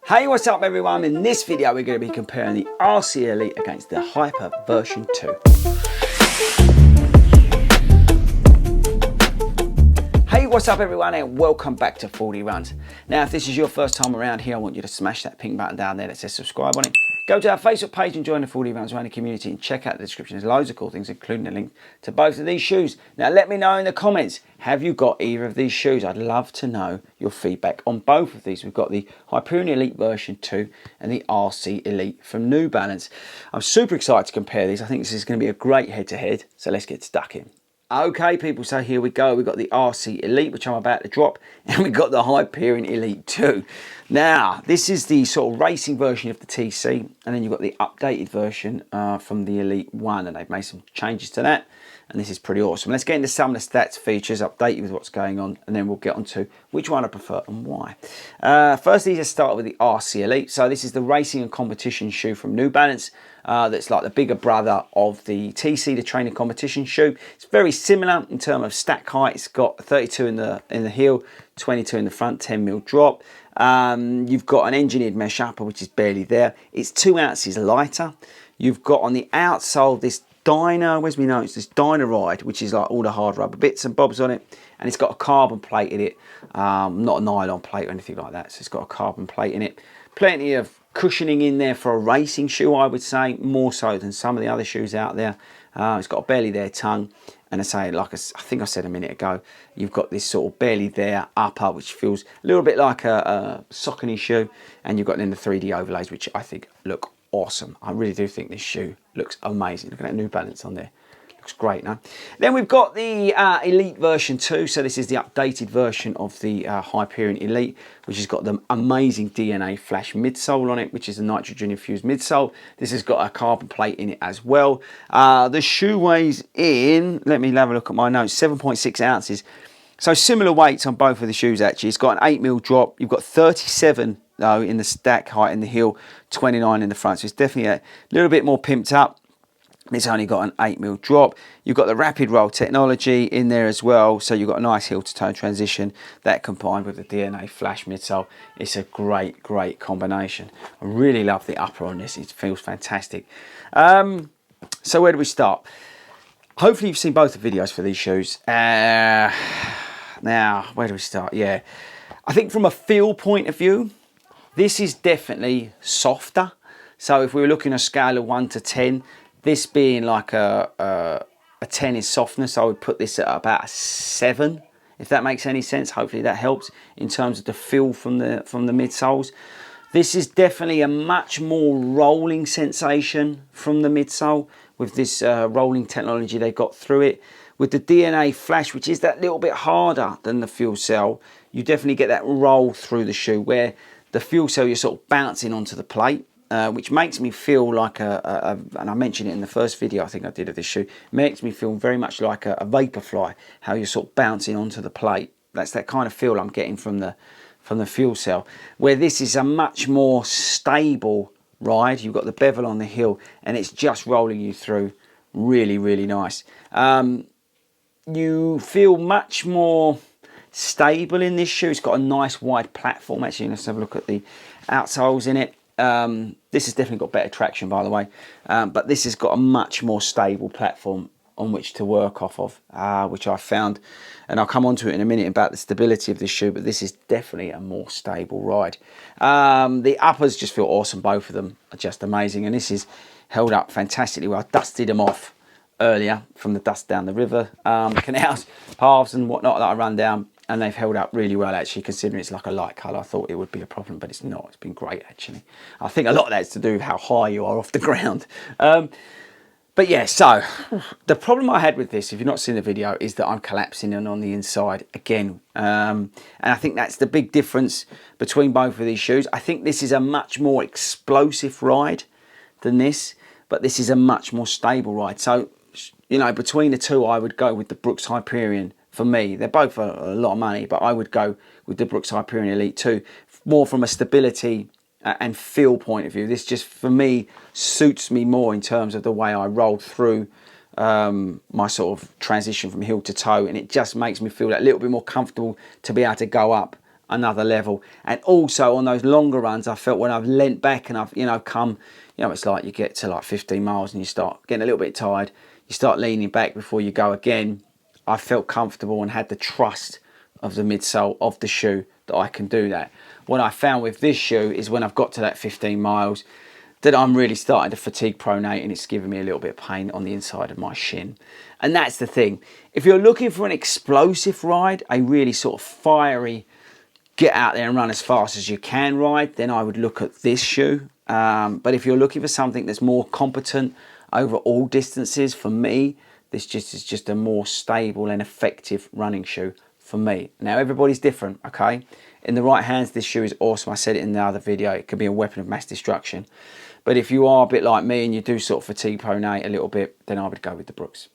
Hey, what's up everyone? In this video we're going to be comparing the RC Elite against the Hyper version 2. Hey, what's up everyone and welcome back to Fordy Runs. Now if this is your first time around here, I want you to smash that pink button down there that says subscribe on it. Go to our Facebook page and join the Fordy Runs running community and check out the description. There's loads of cool things including a link to both of these shoes. Now let me know in the comments, have you got either of these shoes? I'd love to know your feedback on both of these. We've got the Hyperion Elite version 2 and the RC Elite from New Balance. I'm super excited to compare these. I think this is going to be a great head-to-head, so let's get stuck in. Okay people, so here we go. We've got the RC Elite, which I'm about to drop, and we've got the Hyperion Elite 2. Now, this is the sort of racing version of the TC, and then you've got the updated version from the Elite 1, and they've made some changes to that, and this is pretty awesome. Let's get into some of the stats, features, update you with what's going on, and then we'll get on to which one I prefer and why. Firstly, let's start with the RC Elite. So this is the racing and competition shoe from New Balance. That's like the bigger brother of the TC, the training competition shoe. It's very similar in terms of stack height. It's got 32 in the heel, 22 in the front, 10mm drop. You've got an engineered mesh upper, which is barely there. It's 2 ounces lighter. You've got on the outsole this Dyna, where's me notes? This Dyna Ride, which is like all the hard rubber bits and bobs on it, and it's got a carbon plate in it, not a nylon plate or anything like that. So it's got a carbon plate in it. Plenty of cushioning in there for a racing shoe, I would say, more so than some of the other shoes out there. It's got a barely there tongue, and I say, like I think I said a minute ago, you've got this sort of barely there upper, which feels a little bit like a Saucony shoe, and you've got then the 3D overlays, which I think look awesome. I really do think this shoe looks amazing. Look at that New Balance on there. Looks great, no? Then we've got the Elite version 2. So this is the updated version of the Hyperion Elite, which has got the amazing DNA Flash midsole on it, which is a nitrogen infused midsole. This has got a carbon plate in it as well. The shoe weighs in, let me have a look at my notes, 7.6 ounces. So similar weights on both of the shoes actually. It's got an 8mm drop. You've got 37 though in the stack height in the heel, 29 in the front. So it's definitely a little bit more pimped up. It's only got an 8mm drop. You've got the rapid roll technology in there as well. So you've got a nice heel to toe transition. That combined with the DNA Flash midsole, it's a great, great combination. I really love the upper on this. It feels fantastic. So where do we start? Hopefully you've seen both the videos for these shoes. Now, where do we start? Yeah, I think from a feel point of view, this is definitely softer. So if we were looking at a scale of 1 to 10, this being like a 10 is softness, I would put this at about a 7, if that makes any sense. Hopefully that helps in terms of the feel from the midsoles. This is definitely a much more rolling sensation from the midsole with this rolling technology they got through it. With the DNA Flash, which is that little bit harder than the Fuelcell, you definitely get that roll through the shoe, where the Fuelcell you're sort of bouncing onto the plate, which makes me feel like and I mentioned it in the first video I think I did of this shoe, makes me feel very much like a Vaporfly, how you're sort of bouncing onto the plate. That's that kind of feel I'm getting from the Fuelcell, where this is a much more stable ride. You've got the bevel on the heel and it's just rolling you through. Really, really nice. You feel much more stable in this shoe. It's got a nice wide platform. Actually, let's have a look at the outsoles in it. This has definitely got better traction, by the way, but this has got a much more stable platform on which to work off of, which I found, and I'll come on to it in a minute about the stability of this shoe, but this is definitely a more stable ride. The uppers just feel awesome. Both of them are just amazing, and this is held up fantastically well. I dusted them off earlier from the dust down the river, canals, paths and whatnot that I run down, and they've held up really well actually, considering it's like a light colour. I thought it would be a problem, but it's not. It's been great actually. I think a lot of that's to do with how high you are off the ground. But yeah, so the problem I had with this, if you've not seen the video, is that I'm collapsing in on the inside again. And I think that's the big difference between both of these shoes. I think this is a much more explosive ride than this, but this is a much more stable ride. So, you know, between the two, I would go with the Brooks Hyperion. For me, they're both a lot of money, but I would go with the Brooks Hyperion Elite 2, more from a stability and feel point of view. This just, for me, suits me more in terms of the way I roll through my sort of transition from heel to toe, and it just makes me feel a little bit more comfortable to be able to go up another level. And also on those longer runs, I felt when I've leant back and I've, you know, come, you know, it's like you get to like 15 miles and you start getting a little bit tired, you start leaning back before you go again. I felt comfortable and had the trust of the midsole of the shoe that I can do that. What I found with this shoe is when I've got to that 15 miles that I'm really starting to fatigue pronate, and it's giving me a little bit of pain on the inside of my shin. And that's the thing. If you're looking for an explosive ride, a really sort of fiery, get out there and run as fast as you can ride, then I would look at this shoe. But if you're looking for something that's more competent over all distances, for me, this is just a more stable and effective running shoe for me. Now, everybody's different, okay? In the right hands, this shoe is awesome. I said it in the other video. It could be a weapon of mass destruction. But if you are a bit like me and you do sort of fatigue pronate a little bit, then I would go with the Brooks.